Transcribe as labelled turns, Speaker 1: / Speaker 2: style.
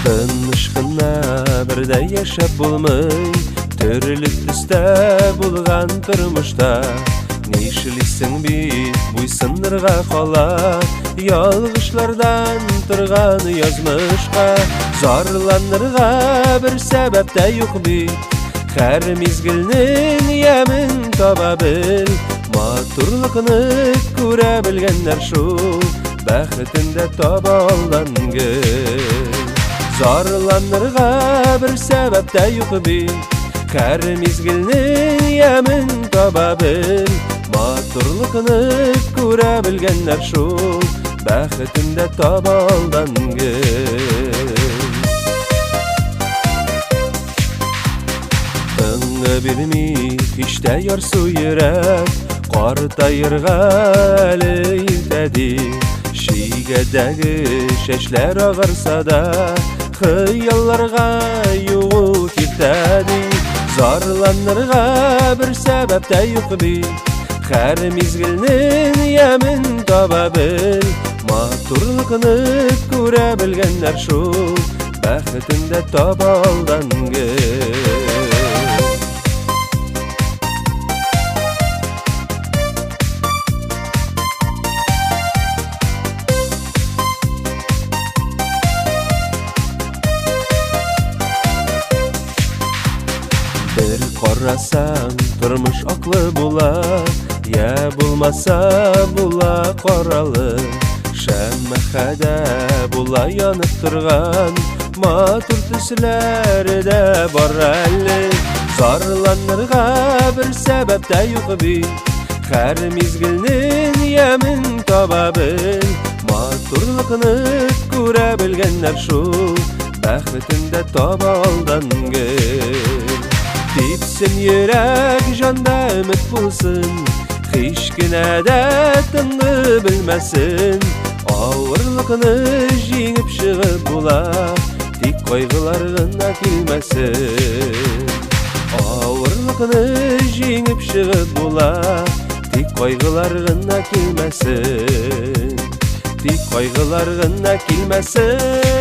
Speaker 1: Тынышқына бірде яшап болмай, түріліп түсті болған тұрмышта. Нешілісің бит бұйсындырға қала, ялғышлардан тұрған язмышқа. Зарланырға бір сәбәпті юқ бит, қәр мезгілнің емін таба біл. Матурлықны көре білгендер шул, бәхітінде таба алдан гүл. Зарланырға бір сәбәпті юқ бит, қәр мезгілнің емін таба біл. Матурлықны көре білгендер шул, бәхітінде таба алдан гүл. Тыңы білмей кеште ярсу йөрәк, қартайырға әлі иртәди. Шигәдәге шәчләр ағарса да, хыялларға юғу киртәди. Зарланырға бір сәбәпті юқ бит, қәр мезгілнің емін таба біл. Матурлықны көре білгендер шул, бәхітінде таба алдан гүл. Bir қарасаң тұрмыш ақлы була, я булмаса була қаралы. Шәммәхәдә була янып тұрған, матур төсләре дә бар әлі. Зарланырға бір сәбәпті юқ бит, қәр мезгілнің емін таба біл. Матурлықны көре білгендер шул, бәхітінде таба алдан гүл. Типсін йөрәк жанда үміт болсын, хиш кенә дә тынны білмәсін. Ауырлықны жеңіп шығып була, тик қайғылар гына килмәсен. Ауырлықны жеңіп шығып була, тик қайғылар гына килмәсен. Тик қайғылар гына килмәсен.